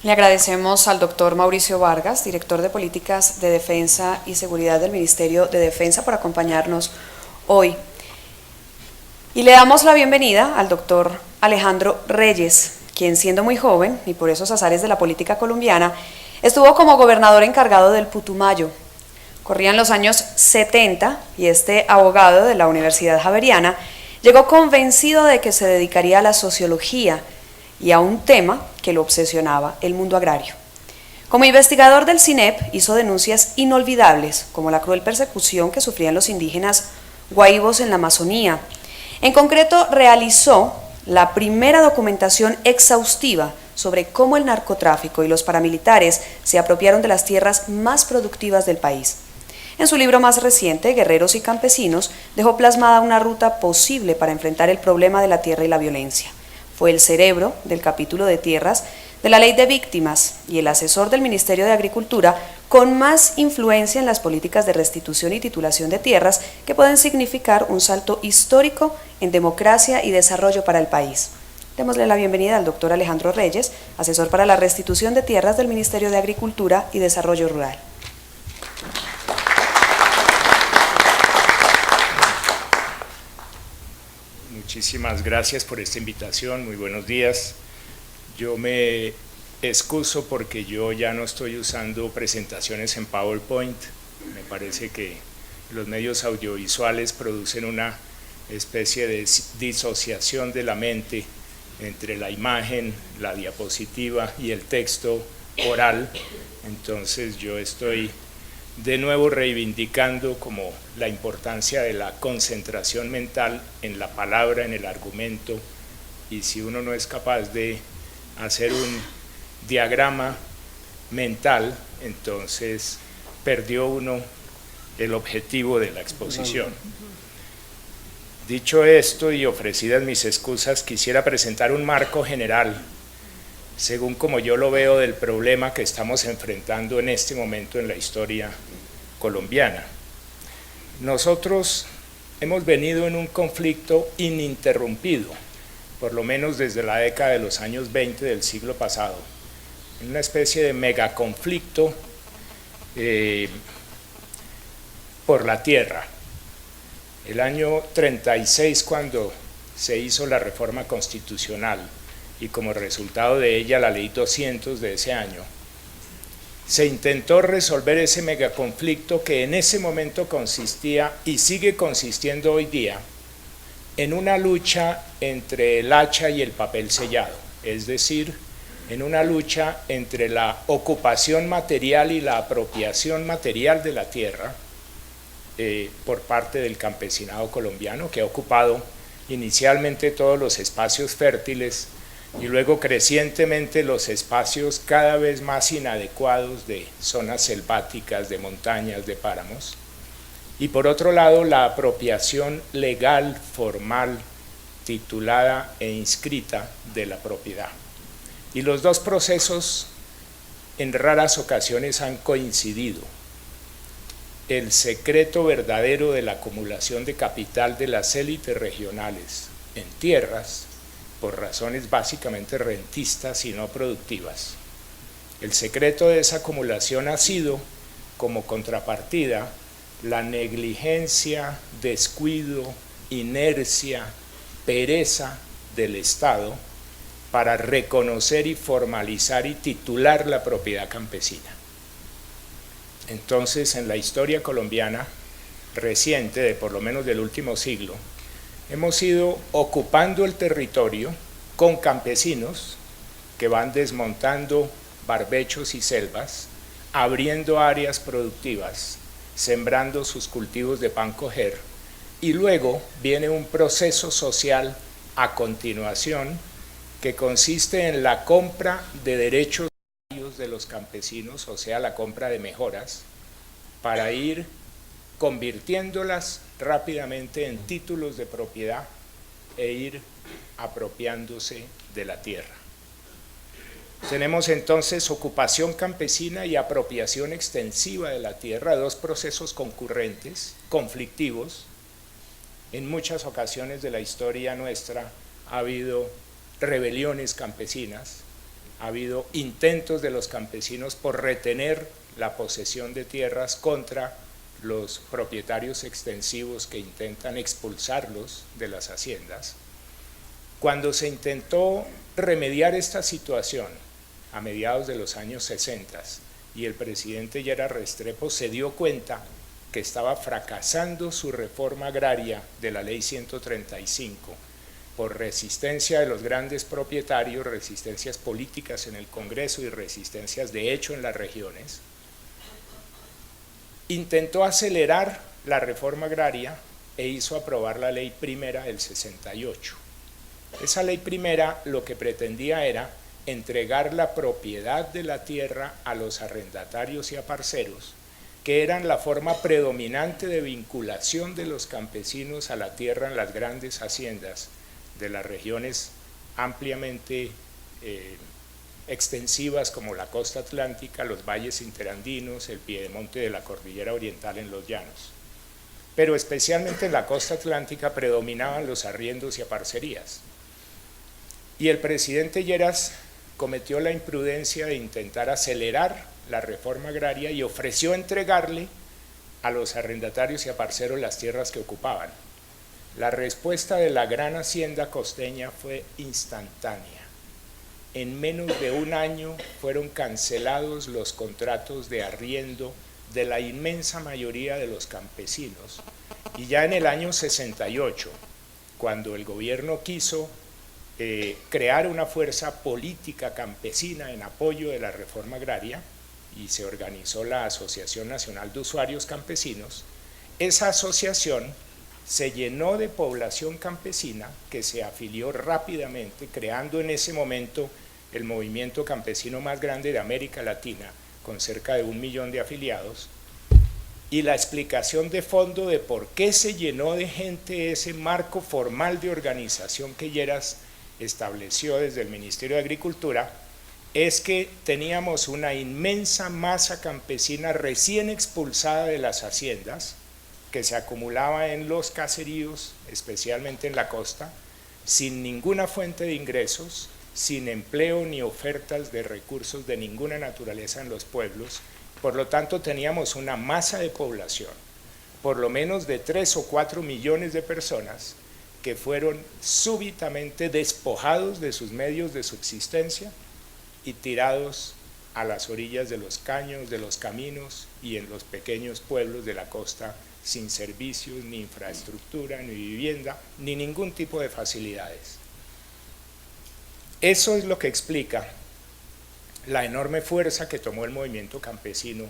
Le agradecemos al doctor Mauricio Vargas, director de Políticas de Defensa y Seguridad del Ministerio de Defensa, por acompañarnos hoy. Y le damos la bienvenida al doctor Alejandro Reyes, quien siendo muy joven, y por esos azares de la política colombiana, estuvo como gobernador encargado del Putumayo. Corrían los años 70 y este abogado de la Universidad Javeriana llegó convencido de que se dedicaría a la sociología y a un tema que lo obsesionaba, el mundo agrario. Como investigador del CINEP hizo denuncias inolvidables, como la cruel persecución que sufrían los indígenas guaibos en la Amazonía. En concreto, realizó la primera documentación exhaustiva sobre cómo el narcotráfico y los paramilitares se apropiaron de las tierras más productivas del país. En su libro más reciente, Guerreros y Campesinos, dejó plasmada una ruta posible para enfrentar el problema de la tierra y la violencia. Fue el cerebro del capítulo de tierras de la Ley de Víctimas y el asesor del Ministerio de Agricultura con más influencia en las políticas de restitución y titulación de tierras que pueden significar un salto histórico en democracia y desarrollo para el país. Démosle la bienvenida al doctor Alejandro Reyes, asesor para la restitución de tierras del Ministerio de Agricultura y Desarrollo Rural. Muchísimas gracias por esta invitación, muy buenos días. Yo me excuso porque yo ya no estoy usando presentaciones en PowerPoint. Me parece que los medios audiovisuales producen una especie de disociación de la mente entre la imagen, la diapositiva y el texto oral. Entonces yo estoy de nuevo reivindicando como la importancia de la concentración mental en la palabra, en el argumento, y si uno no es capaz de hacer un diagrama mental, entonces perdió uno el objetivo de la exposición. Dicho esto y ofrecidas mis excusas, quisiera presentar un marco general según como yo lo veo del problema que estamos enfrentando en este momento en la historia colombiana. Nosotros hemos venido en un conflicto ininterrumpido, por lo menos desde la década de los años 20 del siglo pasado, en una especie de megaconflicto por la tierra. El año 36, cuando se hizo la reforma constitucional, y como resultado de ella la ley 200 de ese año, se intentó resolver ese megaconflicto que en ese momento consistía y sigue consistiendo hoy día en una lucha entre el hacha y el papel sellado, es decir, en una lucha entre la ocupación material y la apropiación material de la tierra por parte del campesinado colombiano, que ha ocupado inicialmente todos los espacios fértiles y luego crecientemente los espacios cada vez más inadecuados de zonas selváticas, de montañas, de páramos. Y por otro lado, la apropiación legal, formal, titulada e inscrita de la propiedad. Y los dos procesos en raras ocasiones han coincidido. El secreto verdadero de la acumulación de capital de las élites regionales en tierras, por razones básicamente rentistas y no productivas. El secreto de esa acumulación ha sido, como contrapartida, la negligencia, descuido, inercia, pereza del Estado para reconocer y formalizar y titular la propiedad campesina. Entonces, en la historia colombiana reciente, de por lo menos del último siglo, hemos ido ocupando el territorio con campesinos que van desmontando barbechos y selvas, abriendo áreas productivas, sembrando sus cultivos de pan coger, y luego viene un proceso social a continuación que consiste en la compra de derechos de los campesinos, o sea, la compra de mejoras, para ir convirtiéndolas rápidamente en títulos de propiedad e ir apropiándose de la tierra. Tenemos entonces ocupación campesina y apropiación extensiva de la tierra, dos procesos concurrentes, conflictivos. En muchas ocasiones de la historia nuestra ha habido rebeliones campesinas, ha habido intentos de los campesinos por retener la posesión de tierras contra los propietarios extensivos que intentan expulsarlos de las haciendas. Cuando se intentó remediar esta situación a mediados de los años 60 y el presidente Lleras Restrepo se dio cuenta que estaba fracasando su reforma agraria de la ley 135 por resistencia de los grandes propietarios, resistencias políticas en el Congreso y resistencias de hecho en las regiones, intentó acelerar la reforma agraria e hizo aprobar la ley primera del 68. Esa ley primera lo que pretendía era entregar la propiedad de la tierra a los arrendatarios y a parceros, que eran la forma predominante de vinculación de los campesinos a la tierra en las grandes haciendas de las regiones ampliamente extensivas como la costa atlántica, los valles interandinos, el piedemonte de la cordillera oriental en los llanos. Pero especialmente en la costa atlántica predominaban los arriendos y aparcerías. Y el presidente Lleras cometió la imprudencia de intentar acelerar la reforma agraria y ofreció entregarle a los arrendatarios y a parceros las tierras que ocupaban. La respuesta de la gran hacienda costeña fue instantánea. En menos de un año fueron cancelados los contratos de arriendo de la inmensa mayoría de los campesinos. Y ya en el año 68, cuando el gobierno quiso crear una fuerza política campesina en apoyo de la reforma agraria y se organizó la Asociación Nacional de Usuarios Campesinos, esa asociación se llenó de población campesina que se afilió rápidamente, creando en ese momento el movimiento campesino más grande de América Latina, con cerca de 1 millón de afiliados. Y la explicación de fondo de por qué se llenó de gente ese marco formal de organización que Lleras estableció desde el Ministerio de Agricultura es que teníamos una inmensa masa campesina recién expulsada de las haciendas que se acumulaba en los caseríos, especialmente en la costa, sin ninguna fuente de ingresos, sin empleo ni ofertas de recursos de ninguna naturaleza en los pueblos. Por lo tanto, teníamos una masa de población, por lo menos de 3 o 4 millones de personas, que fueron súbitamente despojados de sus medios de subsistencia y tirados a las orillas de los caños, de los caminos y en los pequeños pueblos de la costa, sin servicios, ni infraestructura, ni vivienda, ni ningún tipo de facilidades. Eso es lo que explica la enorme fuerza que tomó el movimiento campesino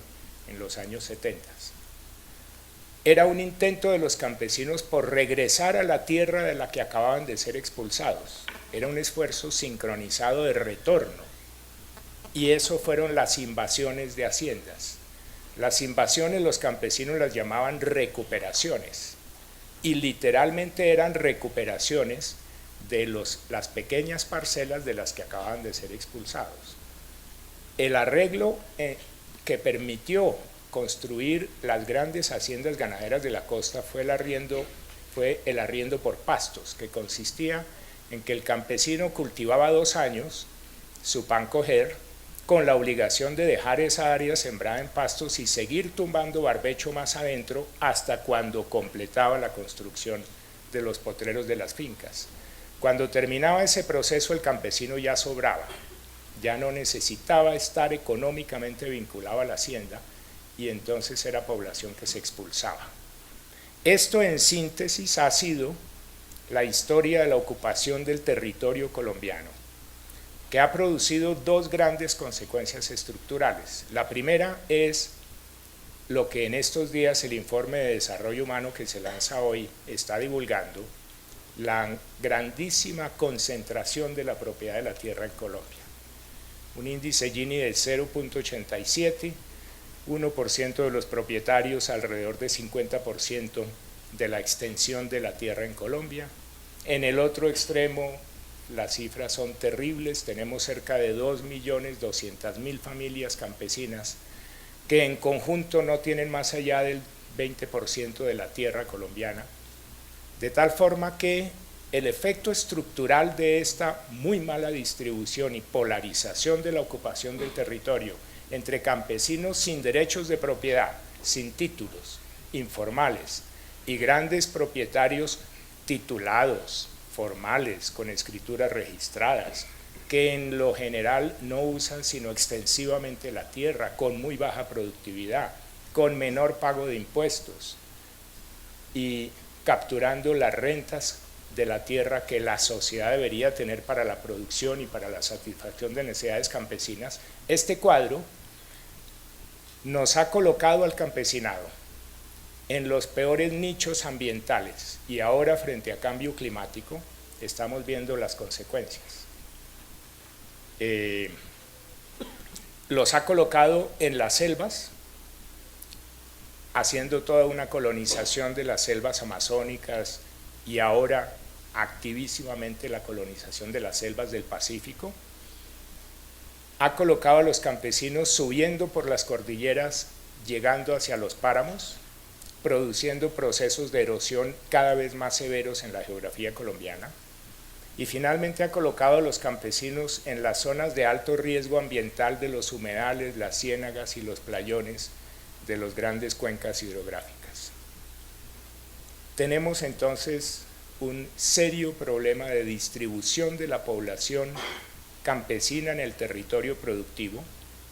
en los años 70. Era un intento de los campesinos por regresar a la tierra de la que acababan de ser expulsados. Era un esfuerzo sincronizado de retorno. Y eso fueron las invasiones de haciendas. Las invasiones los campesinos las llamaban recuperaciones. Y literalmente eran recuperaciones de las pequeñas parcelas de las que acababan de ser expulsados. El arreglo que permitió construir las grandes haciendas ganaderas de la costa fue el arriendo por pastos, que consistía en que el campesino cultivaba 2 años su pan coger con la obligación de dejar esa área sembrada en pastos y seguir tumbando barbecho más adentro hasta cuando completaba la construcción de los potreros de las fincas. Cuando terminaba ese proceso, el campesino ya sobraba, ya no necesitaba estar económicamente vinculado a la hacienda, y entonces era población que se expulsaba. Esto en síntesis ha sido la historia de la ocupación del territorio colombiano, que ha producido 2 grandes consecuencias estructurales. La primera es lo que en estos días el informe de desarrollo humano que se lanza hoy está divulgando, la grandísima concentración de la propiedad de la tierra en Colombia. Un índice Gini de 0.87, 1% de los propietarios, alrededor de 50% de la extensión de la tierra en Colombia. En el otro extremo, las cifras son terribles, tenemos cerca de 2.200.000 familias campesinas que en conjunto no tienen más allá del 20% de la tierra colombiana, de tal forma que el efecto estructural de esta muy mala distribución y polarización de la ocupación del territorio entre campesinos sin derechos de propiedad, sin títulos, informales, y grandes propietarios titulados, formales, con escrituras registradas, que en lo general no usan sino extensivamente la tierra, con muy baja productividad, con menor pago de impuestos y capturando las rentas de la tierra que la sociedad debería tener para la producción y para la satisfacción de necesidades campesinas. Este cuadro nos ha colocado al campesinado en los peores nichos ambientales y ahora, frente a cambio climático, estamos viendo las consecuencias. Los ha colocado en las selvas, haciendo toda una colonización de las selvas amazónicas y ahora activísimamente la colonización de las selvas del Pacífico. Ha colocado a los campesinos subiendo por las cordilleras, llegando hacia los páramos, produciendo procesos de erosión cada vez más severos en la geografía colombiana. Y finalmente ha colocado a los campesinos en las zonas de alto riesgo ambiental de los humedales, las ciénagas y los playones de las grandes cuencas hidrográficas. Tenemos entonces un serio problema de distribución de la población campesina en el territorio productivo.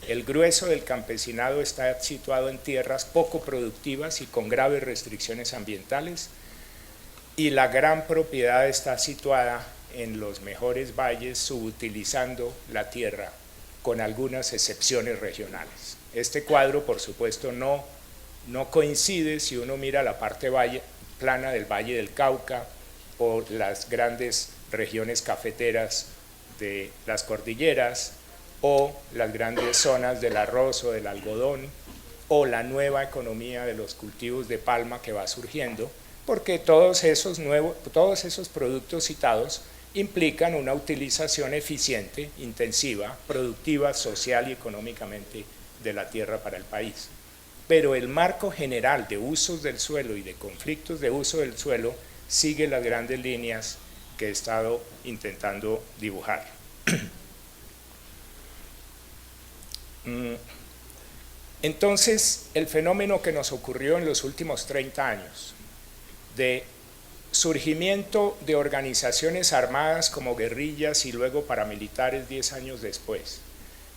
El grueso del campesinado está situado en tierras poco productivas y con graves restricciones ambientales, y la gran propiedad está situada en los mejores valles, subutilizando la tierra, con algunas excepciones regionales. Este cuadro, por supuesto, no coincide si uno mira la parte plana del Valle del Cauca o las grandes regiones cafeteras de las cordilleras, o las grandes zonas del arroz o del algodón, o la nueva economía de los cultivos de palma que va surgiendo, porque todos esos productos citados implican una utilización eficiente, intensiva, productiva, social y económicamente de la tierra para el país. Pero el marco general de usos del suelo y de conflictos de uso del suelo sigue las grandes líneas que he estado intentando dibujar. Entonces, el fenómeno que nos ocurrió en los últimos 30 años, de surgimiento de organizaciones armadas como guerrillas y luego paramilitares 10 años después,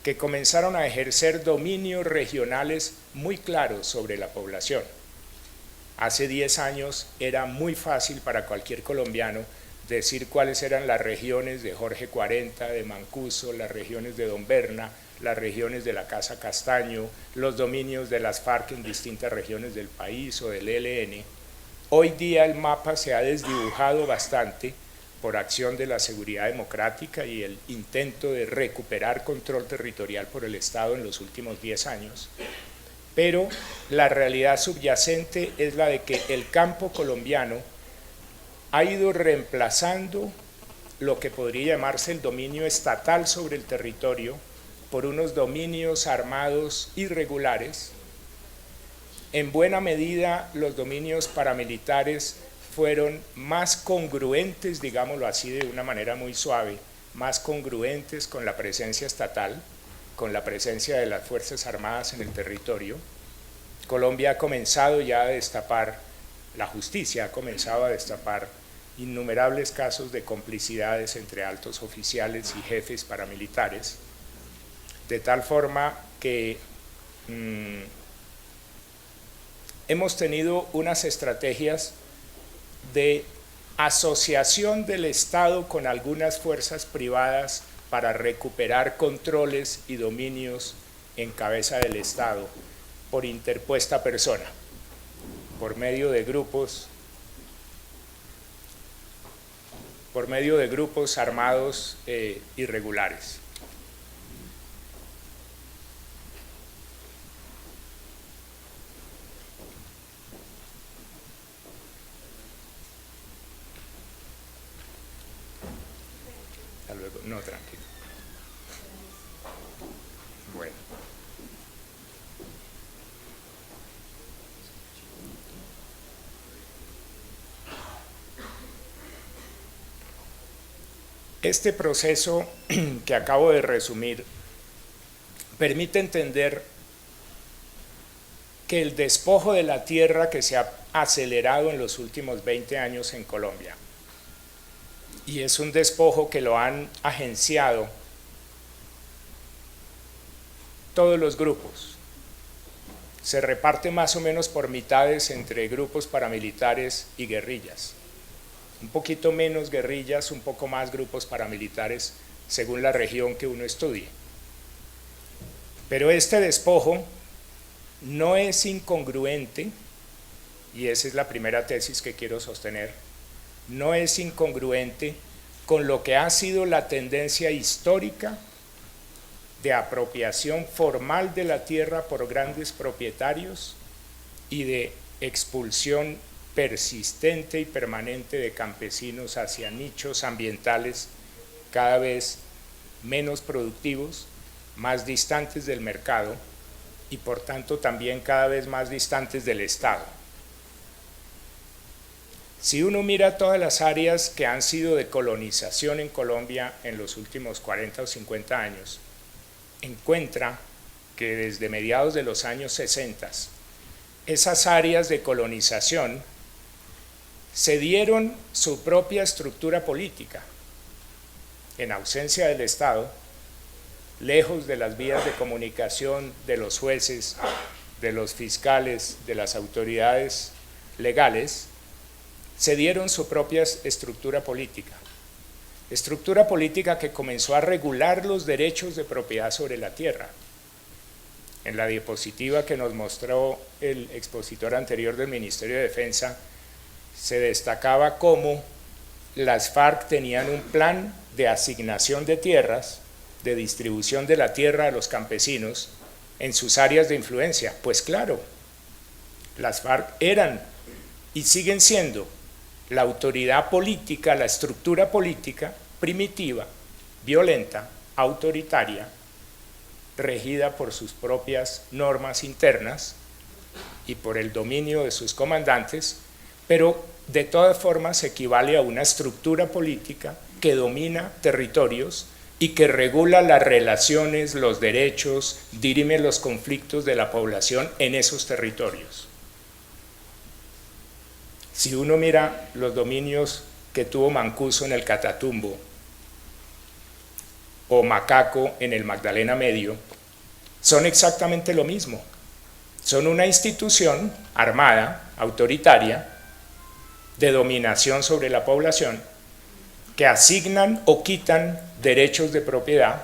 que comenzaron a ejercer dominios regionales muy claros sobre la población. Hace 10 años era muy fácil para cualquier colombiano decir cuáles eran las regiones de Jorge 40, de Mancuso, las regiones de Don Berna, las regiones de la Casa Castaño, los dominios de las FARC en distintas regiones del país o del ELN. Hoy día el mapa se ha desdibujado bastante por acción de la seguridad democrática y el intento de recuperar control territorial por el Estado en los últimos 10 años, pero la realidad subyacente es la de que el campo colombiano ha ido reemplazando lo que podría llamarse el dominio estatal sobre el territorio por unos dominios armados irregulares. En buena medida, los dominios paramilitares fueron más congruentes, digámoslo así de una manera muy suave, más congruentes con la presencia estatal, con la presencia de las Fuerzas Armadas en el territorio. Colombia ha comenzado ya a destapar, la justicia ha comenzado a destapar innumerables casos de complicidades entre altos oficiales y jefes paramilitares, de tal forma que hemos tenido unas estrategias de asociación del Estado con algunas fuerzas privadas para recuperar controles y dominios en cabeza del Estado por interpuesta persona, por medio de grupos armados irregulares. Hasta luego. No, tranquilo. Bueno. Este proceso que acabo de resumir permite entender que el despojo de la tierra que se ha acelerado en los últimos 20 años en Colombia, y es un despojo que lo han agenciado todos los grupos, se reparte más o menos por mitades entre grupos paramilitares y guerrillas, un poquito menos guerrillas, un poco más grupos paramilitares según la región que uno estudie. Pero este despojo no es incongruente, y esa es la primera tesis que quiero sostener, no es incongruente con lo que ha sido la tendencia histórica de apropiación formal de la tierra por grandes propietarios y de expulsión persistente y permanente de campesinos hacia nichos ambientales cada vez menos productivos, más distantes del mercado y por tanto también cada vez más distantes del Estado. Si uno mira todas las áreas que han sido de colonización en Colombia en los últimos 40 o 50 años, encuentra que desde mediados de los años 60, esas áreas de colonización se dieron su propia estructura política, en ausencia del Estado, lejos de las vías de comunicación de los jueces, de los fiscales, de las autoridades legales, se dieron su propia estructura política que comenzó a regular los derechos de propiedad sobre la tierra. En la diapositiva que nos mostró el expositor anterior del Ministerio de Defensa, se destacaba cómo las FARC tenían un plan de asignación de tierras, de distribución de la tierra a los campesinos en sus áreas de influencia. Pues claro, las FARC eran y siguen siendo la autoridad política, la estructura política primitiva, violenta, autoritaria, regida por sus propias normas internas y por el dominio de sus comandantes, pero de todas formas equivale a una estructura política que domina territorios y que regula las relaciones, los derechos, dirime los conflictos de la población en esos territorios. Si uno mira los dominios que tuvo Mancuso en el Catatumbo o Macaco en el Magdalena Medio, son exactamente lo mismo. Son una institución armada, autoritaria, de dominación sobre la población, que asignan o quitan derechos de propiedad,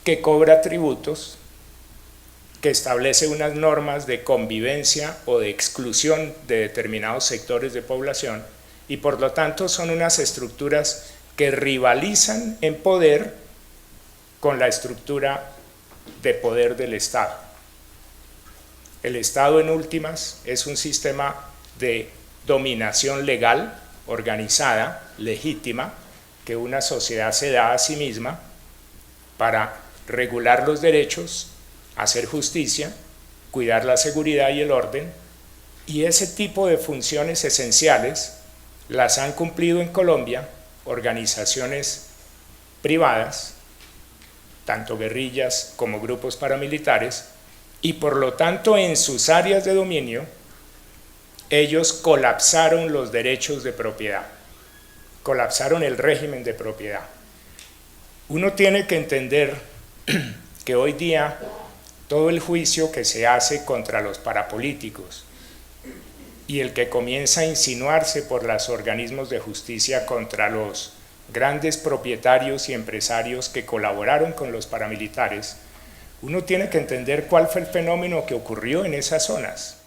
que cobra tributos, que establece unas normas de convivencia o de exclusión de determinados sectores de población y por lo tanto son unas estructuras que rivalizan en poder con la estructura de poder del Estado. El Estado, en últimas, es un sistema de dominación legal, organizada, legítima, que una sociedad se da a sí misma para regular los derechos, hacer justicia, cuidar la seguridad y el orden, y ese tipo de funciones esenciales las han cumplido en Colombia organizaciones privadas, tanto guerrillas como grupos paramilitares, y por lo tanto en sus áreas de dominio ellos colapsaron los derechos de propiedad, colapsaron el régimen de propiedad. Uno tiene que entender que hoy día todo el juicio que se hace contra los parapolíticos y el que comienza a insinuarse por los organismos de justicia contra los grandes propietarios y empresarios que colaboraron con los paramilitares, uno tiene que entender cuál fue el fenómeno que ocurrió en esas zonas.